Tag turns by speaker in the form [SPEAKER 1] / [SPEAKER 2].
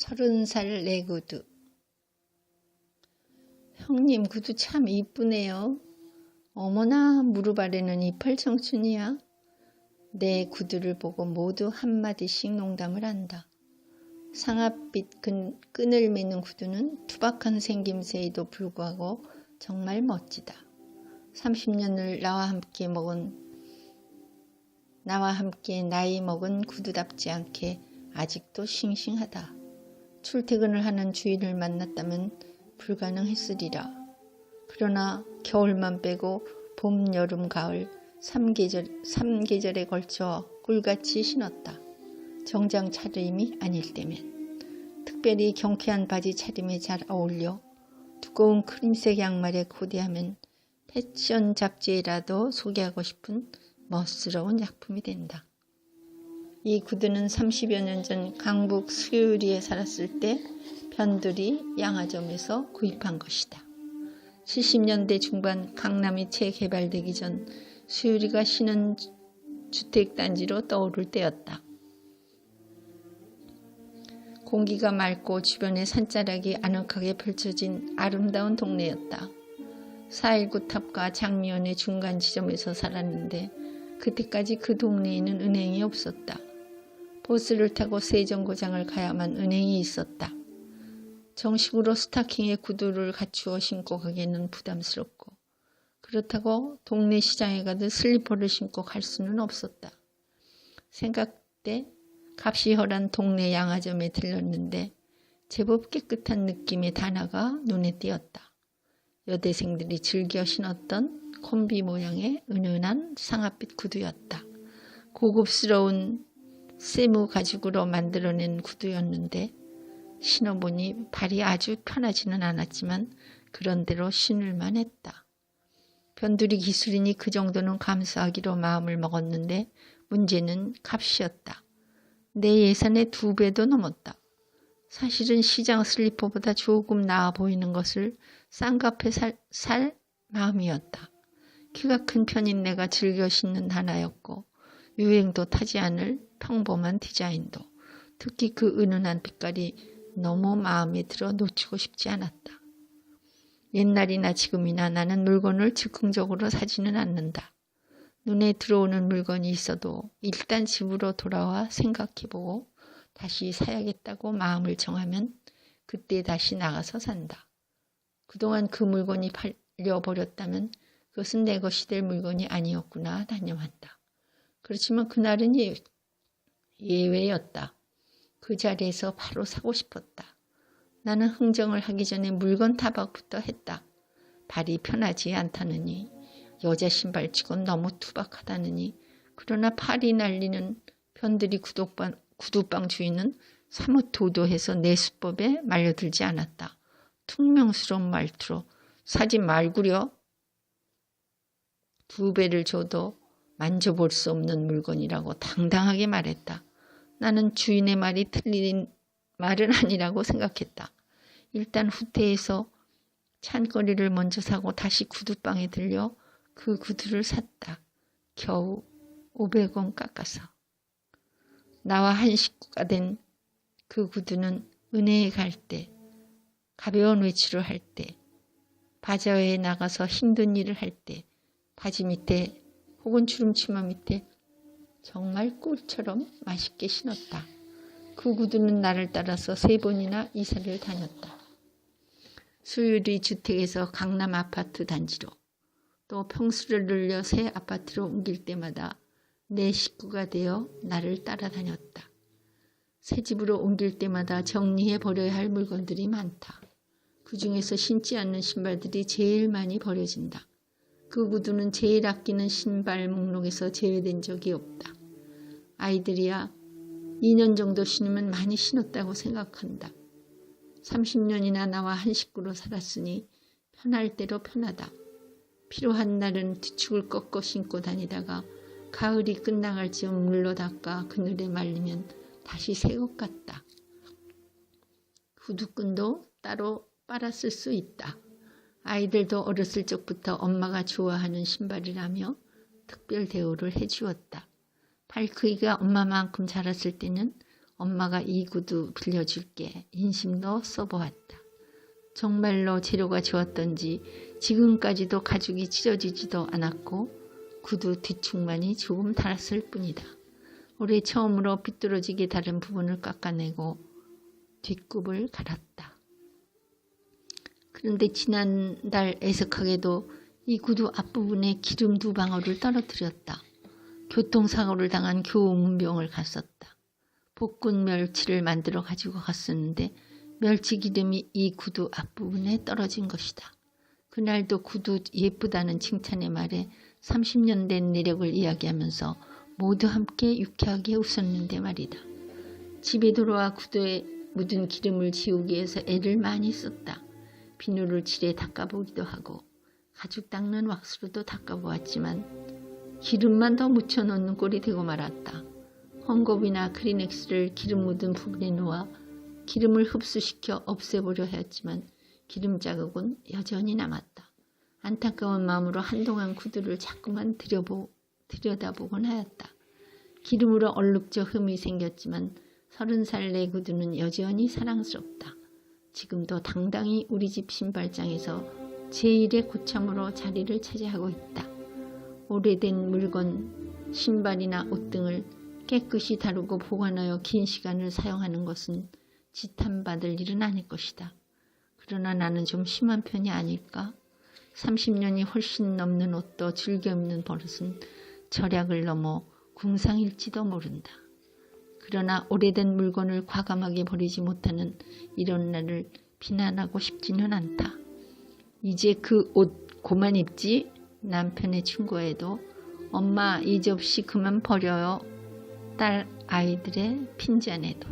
[SPEAKER 1] 30살 내 구두. 형님 구두 참 이쁘네요. 어머나 무릎 아래는 이빨 청춘이야. 내 구두를 보고 모두 한마디씩 농담을 한다. 상아빛 끈을 매는 구두는 투박한 생김새에도 불구하고 정말 멋지다. 30년을 나와 함께 나이 먹은 구두답지 않게 아직도 싱싱하다. 출퇴근을 하는 주인을 만났다면 불가능했으리라. 그러나 겨울만 빼고 봄, 여름, 가을 3계절에 걸쳐 꿀같이 신었다. 정장 차림이 아닐 때면. 특별히 경쾌한 바지 차림에 잘 어울려 두꺼운 크림색 양말에 코디하면 패션 잡지에라도 소개하고 싶은 멋스러운 작품이 된다. 이 구두는 30여 년 전 강북 수유리에 살았을 때 변두리 양화점에서 구입한 것이다. 70년대 중반 강남이 채 개발되기 전 수유리가 신은 주택단지로 떠오를 때였다. 공기가 맑고 주변에 산자락이 아늑하게 펼쳐진 아름다운 동네였다. 419 탑과 장미원의 중간 지점에서 살았는데 그때까지 그 동네에는 은행이 없었다. 버스를 타고 세정거장을 가야만 은행이 있었다. 정식으로 스타킹에 구두를 갖추어 신고 가기에는 부담스럽고 그렇다고 동네 시장에 가듯 슬리퍼를 신고 갈 수는 없었다. 생각때 값이 헐한 동네 양화점에 들렀는데 제법 깨끗한 느낌의 단화가 눈에 띄었다. 여대생들이 즐겨 신었던 콤비 모양의 은은한 상아빛 구두였다. 고급스러운 세무 가죽으로 만들어낸 구두였는데 신어보니 발이 아주 편하지는 않았지만 그런대로 신을만 했다. 변두리 기술이니 그 정도는 감수하기로 마음을 먹었는데 문제는 값이었다. 내 예산의 2배도 넘었다. 사실은 시장 슬리퍼보다 조금 나아 보이는 것을 싼 값에 살 마음이었다. 키가 큰 편인 내가 즐겨 신는 하나였고 유행도 타지 않을 평범한 디자인도 특히 그 은은한 빛깔이 너무 마음에 들어 놓치고 싶지 않았다. 옛날이나 지금이나 나는 물건을 즉흥적으로 사지는 않는다. 눈에 들어오는 물건이 있어도 일단 집으로 돌아와 생각해보고 다시 사야겠다고 마음을 정하면 그때 다시 나가서 산다. 그동안 그 물건이 팔려버렸다면 그것은 내 것이 될 물건이 아니었구나 단념한다. 그렇지만 그날은 예외였다. 그 자리에서 바로 사고 싶었다. 나는 흥정을 하기 전에 물건 타박부터 했다. 발이 편하지 않다느니 여자 신발치곤 너무 투박하다느니 그러나 팔이 날리는 변두리 구두방 주인은 사뭇 도도해서 내 수법에 말려들지 않았다. 퉁명스러운 말투로 사지 말구려 2배를 줘도 만져볼 수 없는 물건이라고 당당하게 말했다. 나는 주인의 말이 틀린 말은 아니라고 생각했다. 일단 후퇴해서 찬거리를 먼저 사고 다시 구두방에 들려 그 구두를 샀다. 겨우 500원 깎아서. 나와 한 식구가 된 그 구두는 은행에 갈 때, 가벼운 외출을 할 때, 바자회에 나가서 힘든 일을 할 때, 바지 밑에 혹은 주름치마 밑에 정말 꿀처럼 맛있게 신었다. 그 구두는 나를 따라서 3번이나 이사를 다녔다. 수유리 주택에서 강남 아파트 단지로 또 평수를 늘려 새 아파트로 옮길 때마다 내 식구가 되어 나를 따라다녔다. 새 집으로 옮길 때마다 정리해 버려야 할 물건들이 많다. 그 중에서 신지 않는 신발들이 제일 많이 버려진다. 그 구두는 제일 아끼는 신발 목록에서 제외된 적이 없다. 아이들이야 2년 정도 신으면 많이 신었다고 생각한다. 30년이나 나와 한 식구로 살았으니 편할 대로 편하다. 필요한 날은 뒤축을 꺾어 신고 다니다가 가을이 끝나갈 즈음 물로 닦아 그늘에 말리면 다시 새 것 같다. 구두끈도 따로 빨아 쓸 수 있다. 아이들도 어렸을 적부터 엄마가 좋아하는 신발이라며 특별 대우를 해주었다. 발크기가 엄마만큼 자랐을 때는 엄마가 이 구두 빌려줄게. 인심도 써보았다. 정말로 재료가 좋았던지 지금까지도 가죽이 찢어지지도 않았고 구두 뒤축만이 조금 닳았을 뿐이다. 올해 처음으로 삐뚤어지게 다른 부분을 깎아내고 뒷굽을 갈았다. 그런데 지난달 애석하게도 이 구두 앞부분에 기름 2방울을 떨어뜨렸다. 교통사고를 당한 교문병을 갔었다. 볶은 멸치를 만들어 가지고 갔었는데 멸치 기름이 이 구두 앞부분에 떨어진 것이다. 그날도 구두 예쁘다는 칭찬의 말에 30년 된 내력을 이야기하면서 모두 함께 유쾌하게 웃었는데 말이다. 집에 돌아와 구두에 묻은 기름을 지우기 위해서 애를 많이 썼다. 비누를 칠해 닦아보기도 하고 가죽 닦는 왁스로도 닦아보았지만 기름만 더 묻혀놓는 꼴이 되고 말았다. 헝겊이나 크리넥스를 기름 묻은 부분에 놓아 기름을 흡수시켜 없애보려 하였지만 기름 자국은 여전히 남았다. 안타까운 마음으로 한동안 구두를 자꾸만 들여다보곤 하였다. 기름으로 얼룩져 흠이 생겼지만 30살 내 구두는 여전히 사랑스럽다. 지금도 당당히 우리 집 신발장에서 제1의 고참으로 자리를 차지하고 있다. 오래된 물건, 신발이나 옷 등을 깨끗이 다루고 보관하여 긴 시간을 사용하는 것은 지탄받을 일은 아닐 것이다. 그러나 나는 좀 심한 편이 아닐까? 30년이 훨씬 넘는 옷도 즐겨 입는 버릇은 절약을 넘어 궁상일지도 모른다. 그러나 오래된 물건을 과감하게 버리지 못하는 이런 나를 비난하고 싶지는 않다. 이제 그 옷 그만 입지? 남편의 충고에도 엄마 이 접시 그만 버려요. 딸 아이들의 핀잔에도.